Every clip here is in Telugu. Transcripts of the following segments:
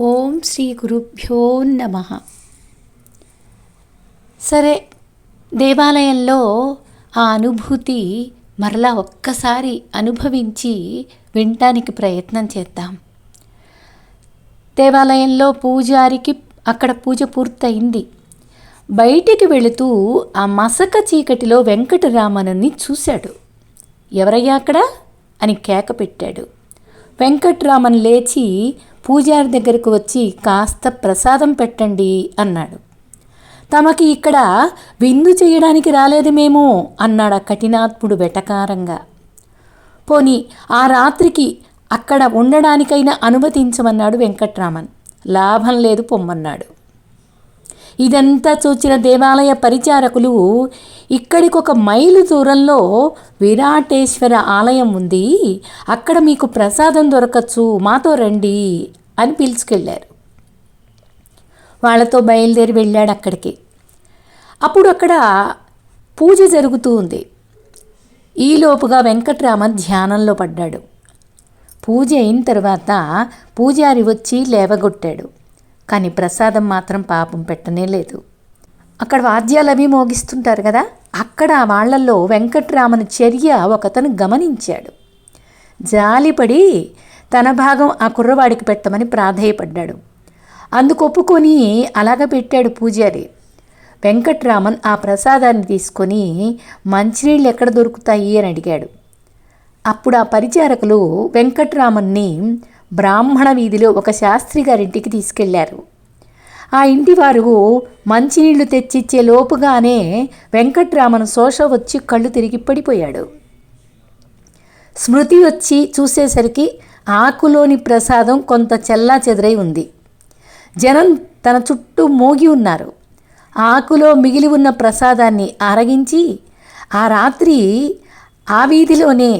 ఓం శ్రీ గురుభ్యో నమః. సరే, దేవాలయంలో ఆ అనుభూతి మరలా ఒక్కసారి అనుభవించి వినటానికి ప్రయత్నం చేద్దాం. దేవాలయంలో పూజారికి అక్కడ పూజ పూర్తయింది. బయటికి వెళుతూ ఆ మసక చీకటిలో వెంకటరామనుని చూశాడు. ఎవరయ్యా అక్కడ అని కేక పెట్టాడు. వెంకట్రామన్ లేచి పూజారి దగ్గరకు వచ్చి కాస్త ప్రసాదం పెట్టండి అన్నాడు. తమకి ఇక్కడ విందు చేయడానికి రాలేదు మేము అన్నాడు ఆ కఠినాత్ముడు వెటకారంగా. పోనీ ఆ రాత్రికి అక్కడ ఉండడానికైనా అనుమతించమన్నాడు వెంకట్రామన్. లాభం లేదు, పొమ్మన్నాడు. ఇదంతా చూచిన దేవాలయ పరిచారకులు ఇక్కడికొక మైలు దూరంలో విరాటేశ్వర ఆలయం ఉంది, అక్కడ మీకు ప్రసాదం దొరకచ్చు, మాతో రండి అని పిలుచుకెళ్ళారు. వాళ్ళతో బయలుదేరి వెళ్ళాడు అక్కడికి. అప్పుడు అక్కడ పూజ జరుగుతూ ఉంది. ఈలోపుగా వెంకట్రామన్ ధ్యానంలో పడ్డాడు. పూజ అయిన తర్వాత పూజారి వచ్చి లేవగొట్టాడు. కానీ ప్రసాదం మాత్రం పాపం పెట్టనే లేదు. అక్కడ వాద్యాలు అవి మోగిస్తుంటారు కదా, అక్కడ వాళ్ళల్లో వెంకట్రామన్ చర్య ఒకతను గమనించాడు. జాలిపడి తన భాగం ఆ కుర్రవాడికి పెట్టమని ప్రాధేయపడ్డాడు. అందుకు ఒప్పుకొని అలాగ పెట్టాడు పూజారి. వెంకట్రామన్ ఆ ప్రసాదాన్ని తీసుకొని మంచినీళ్ళు ఎక్కడ దొరుకుతాయి అని అడిగాడు. అప్పుడు ఆ పరిచారకులు వెంకట్రామన్ని బ్రాహ్మణ వీధిలో ఒక శాస్త్రి గారింటికి తీసుకెళ్లారు. ఆ ఇంటి వారు మంచినీళ్లు తెచ్చిచ్చే లోపుగానే వెంకట్రామన్ శోష వచ్చి కళ్ళు తిరిగి పడిపోయాడు. స్మృతి వచ్చి చూసేసరికి ఆకులోని ప్రసాదం కొంత చెల్లా చెదరై ఉంది. జనం తన చుట్టూ మోగి ఉన్నారు. ఆకులో మిగిలి ఉన్న ప్రసాదాన్ని అరగించి ఆ రాత్రి ఆ వీధిలోనే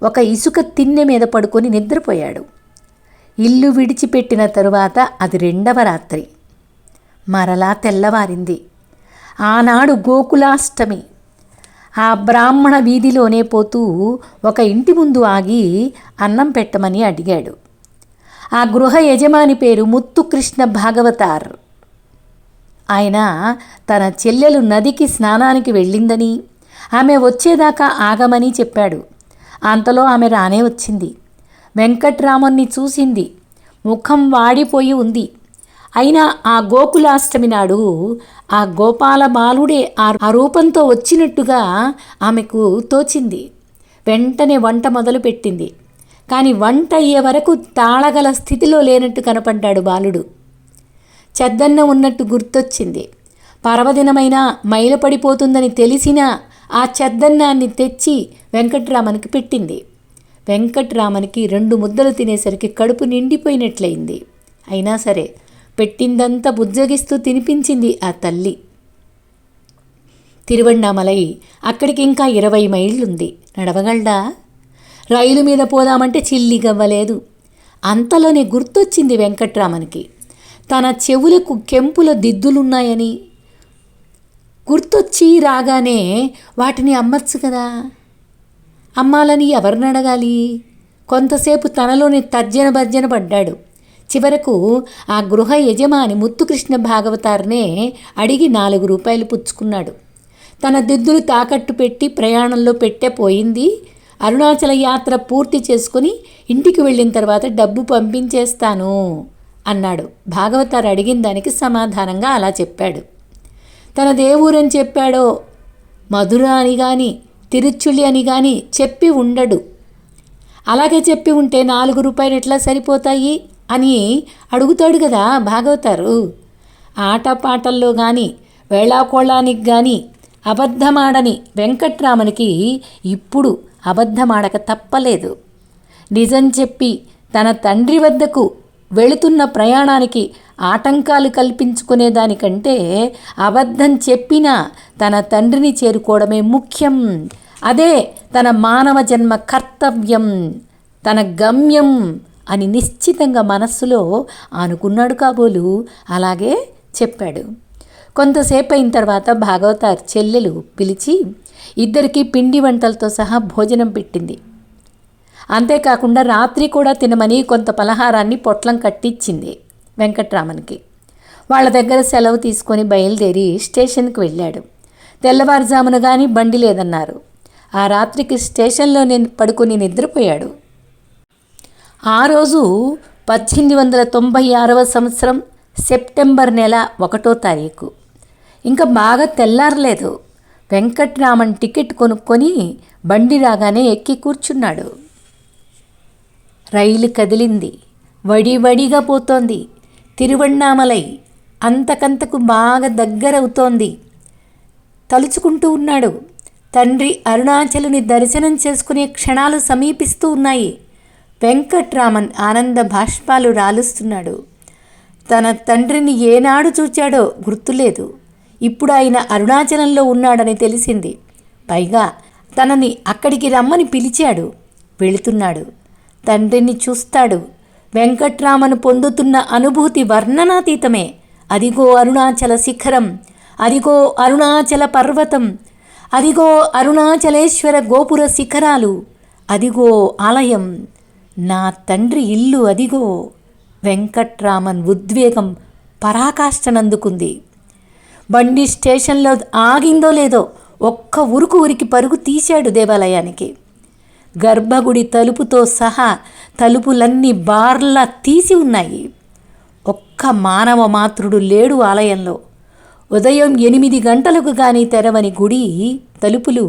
ఒక ఇసుక తిన్నె మీద పడుకొని నిద్రపోయాడు. ఇల్లు విడిచిపెట్టిన తరువాత అది 2వ రాత్రి. మరలా తెల్లవారింది. ఆనాడు గోకులాష్టమి. ఆ బ్రాహ్మణ వీధిలోనే పోతూ ఒక ఇంటి ముందు ఆగి అన్నం పెట్టమని అడిగాడు. ఆ గృహ యజమాని పేరు ముత్తుకృష్ణ భాగవతార్. ఆయన తన చెల్లెలు నదికి స్నానానికి వెళ్ళిందని, ఆమె వచ్చేదాకా ఆగమని చెప్పాడు. అంతలో ఆమె రానే వచ్చింది. వెంకట్రామన్ని చూసింది. ముఖం వాడిపోయి ఉంది. అయినా ఆ గోకులాష్టమి నాడు ఆ గోపాల బాలుడే ఆ రూపంతో వచ్చినట్టుగా ఆమెకు తోచింది. వెంటనే వంట మొదలుపెట్టింది. కానీ వంట అయ్యే వరకు తాళగల స్థితిలో లేనట్టు కనపడ్డాడు బాలుడు. చెద్దన్నం ఉన్నట్టు గుర్తొచ్చింది. పర్వదినమైనా మైలపడిపోతుందని తెలిసినా ఆ చెద్దన్నాన్ని తెచ్చి వెంకట్రామన్కి పెట్టింది. వెంకట్రామన్కి 2 ముద్దలు తినేసరికి కడుపు నిండిపోయినట్లయింది. అయినా సరే పెట్టిందంతా బుజ్జగిస్తూ తినిపించింది ఆ తల్లి. తిరువణ్ణామలై అక్కడికి ఇంకా 20 మైళ్ళుంది. నడవగలడా? రైలు మీద పోదామంటే చిల్లిగవ్వలేదు. అంతలోనే గుర్తొచ్చింది వెంకట్రామన్కి తన చెవులకు కెంపుల దిద్దులున్నాయని. గుర్తొచ్చి రాగానే వాటిని అమ్మచ్చు కదా. అమ్మాలని ఎవరిని అడగాలి? కొంతసేపు తనలోని తర్జన భర్జన పడ్డాడు. చివరకు ఆ గృహ యజమాని ముత్తుకృష్ణ భాగవతార్నే అడిగి 4 రూపాయలు పుచ్చుకున్నాడు. తన దిద్దులు తాకట్టు పెట్టి ప్రయాణంలో పెట్టే పోయింది. అరుణాచల యాత్ర పూర్తి చేసుకుని ఇంటికి వెళ్ళిన తర్వాత డబ్బు పంపించేస్తాను అన్నాడు. భాగవతార్ అడిగిన దానికి సమాధానంగా అలా చెప్పాడు. తన దేవురని చెప్పాడో, మధుర అని కానీ తిరుచులి అని కానీ చెప్పి ఉండడు. అలాగే చెప్పి ఉంటే 4 రూపాయలు ఎట్లా సరిపోతాయి అని అడుగుతాడు కదా భాగవతారు. ఆటపాటల్లో కానీ వేళాకోళానికి కానీ అబద్ధమాడని వెంకట్రామన్కి ఇప్పుడు అబద్ధమాడక తప్పలేదు. నిజం చెప్పి తన తండ్రి వద్దకు వెళుతున్న ప్రయాణానికి ఆటంకాలు కల్పించుకునేదానికంటే అబద్ధం చెప్పినా తన తండ్రిని చేరుకోవడమే ముఖ్యం. అదే తన మానవ జన్మ కర్తవ్యం, తన గమ్యం అని నిశ్చితంగా మనస్సులో అనుకున్నాడు కాబోలు. అలాగే చెప్పాడు. కొంతసేపు అయిన తర్వాత భాగవతార్ చెల్లెలు పిలిచి ఇద్దరికీ పిండి వంటలతో సహా భోజనం పెట్టింది. అంతేకాకుండా రాత్రి కూడా తినమని కొంత పలహారాన్ని పొట్లం కట్టించింది. వెంకట్రామన్కి. వాళ్ళ దగ్గర సెలవు తీసుకొని బయలుదేరి స్టేషన్కి వెళ్ళాడు. తెల్లవారుజామున కానీ బండి లేదన్నారు. ఆ రాత్రికి స్టేషన్లో పడుకొని నిద్రపోయాడు. ఆ రోజు 1896 సంవత్సరం సెప్టెంబర్ నెల 1వ తారీఖు. ఇంకా బాగా తెల్లారలేదు. వెంకట్రామన్ టికెట్ కొనుక్కొని బండి రాగానే ఎక్కి కూర్చున్నాడు. రైలు కదిలింది. వడివడిగా పోతోంది. తిరువణ్ణామలై అంతకంతకు బాగా దగ్గరవుతోంది. తలుచుకుంటూ ఉన్నాడు. తండ్రి అరుణాచలుని దర్శనం చేసుకునే క్షణాలు సమీపిస్తూ ఉన్నాయి. వెంకట్రామన్ ఆనంద బాష్పాలు రాలుస్తున్నాడు. తన తండ్రిని ఏనాడు చూచాడో గుర్తులేదు. ఇప్పుడు ఆయన అరుణాచలంలో ఉన్నాడని తెలిసింది. పైగా తనని అక్కడికి రమ్మని పిలిచాడు. వెళుతున్నాడు. తండ్రిని చూస్తాడు. వెంకట్రామన్ పొందుతున్న అనుభూతి వర్ణనాతీతమే. అదిగో అరుణాచల శిఖరం, అదిగో అరుణాచల పర్వతం, అదిగో అరుణాచలేశ్వర గోపుర శిఖరాలు, అదిగో ఆలయం, నా తండ్రి ఇల్లు అదిగో. వెంకట్రామన్ ఉద్వేగం పరాకాష్ఠనందుకుంది. బండి స్టేషన్లో ఆగిందో లేదో ఒక్క ఉరికి పరుగు తీశాడు దేవాలయానికి. గర్భగుడి తలుపుతో సహా తలుపులన్నీ బార్లా తీసి ఉన్నాయి. ఒక్క మానవ మాతృడు లేడు ఆలయంలో. ఉదయం 8 గంటలకు కానీ తెరవని గుడి తలుపులు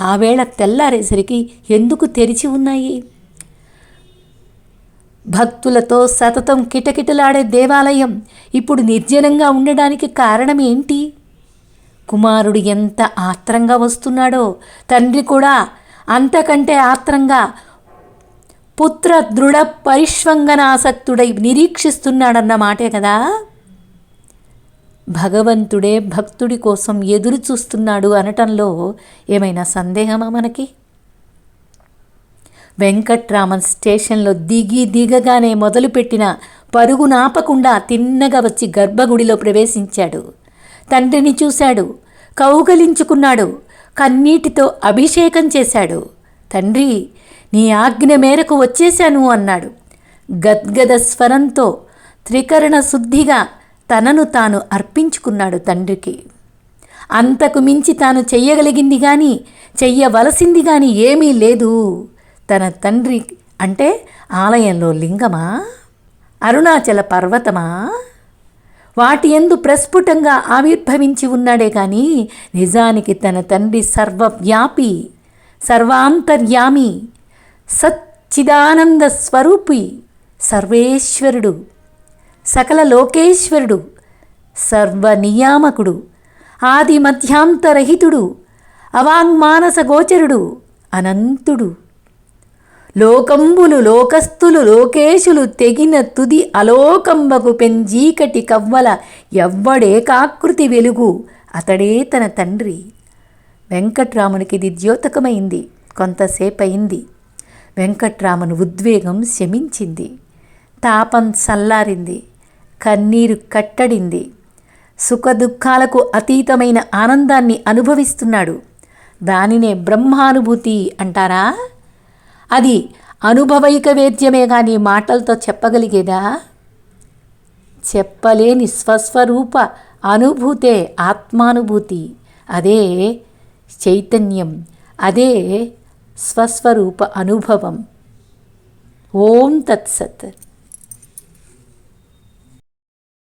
ఆ వేళ తెల్లారేసరికి ఎందుకు తెరిచి ఉన్నాయి? భక్తులతో సతతం కిటకిటలాడే దేవాలయం ఇప్పుడు నిర్జనంగా ఉండడానికి కారణం ఏంటి? కుమారుడు ఎంత ఆత్రంగా వస్తున్నాడో తండ్రి కూడా అంతకంటే ఆత్రంగా పుత్ర దృఢ పరిష్వంగనాసక్తుడై నిరీక్షిస్తున్నాడన్న మాటే కదా. భగవంతుడే భక్తుడి కోసం ఎదురు చూస్తున్నాడు అనటంలో ఏమైనా సందేహమా మనకి? వెంకట్రామన్ స్టేషన్లో దిగగానే మొదలుపెట్టిన పరుగు నాపకుండా తిన్నగా వచ్చి గర్భగుడిలో ప్రవేశించాడు. తండ్రిని చూశాడు. కౌగలించుకున్నాడు. కన్నీటితో అభిషేకం చేశాడు. తండ్రి, నీ ఆజ్ఞ మేరకు వచ్చేశాను అన్నాడు. గద్గద స్వరంతో త్రికరణ శుద్ధిగా తనను తాను అర్పించుకున్నాడు తండ్రికి. అంతకు మించి తాను చెయ్యగలిగింది కానీ చెయ్యవలసింది కానీ ఏమీ లేదు. తన తండ్రి అంటే ఆలయంలో లింగమా, అరుణాచల పర్వతమా, వాటి యందు ప్రస్ఫుటంగా ఆవిర్భవించి ఉన్నాడే కానీ నిజానికి తన తండ్రి సర్వవ్యాపి, సర్వాంతర్యామి, సచ్చిదానంద స్వరూపి, సర్వేశ్వరుడు, సకల లోకేశ్వరుడు, సర్వనియామకుడు, ఆది మధ్యాంతరహితుడు, అవాంగ్మానస గోచరుడు, అనంతుడు. లోకంబులు లోకస్థులు లోకేశులు తెగిన తుది అలోకంబకు పెంజీకటి కవ్వల ఎవ్వడేకాకృతి వెలుగు అతడే తన తండ్రి. వెంకట్రామునికి ఇది ద్యోతకమైంది. కొంతసేపయింది. వెంకట్రామన్ ఉద్వేగం శమించింది. తాపం చల్లారింది. కన్నీరు కట్టడింది. సుఖదుఖాలకు అతీతమైన ఆనందాన్ని అనుభవిస్తున్నాడు. దానినే బ్రహ్మానుభూతి అంటారా? అది అనుభవైక వేద్యమే కానీ మాటలతో చెప్పగలిగేదా? చెప్పలేని స్వస్వరూప అనుభూతే ఆత్మానుభూతి. అదే చైతన్యం. అదే స్వస్వరూప అనుభవం. ఓం తత్సత్.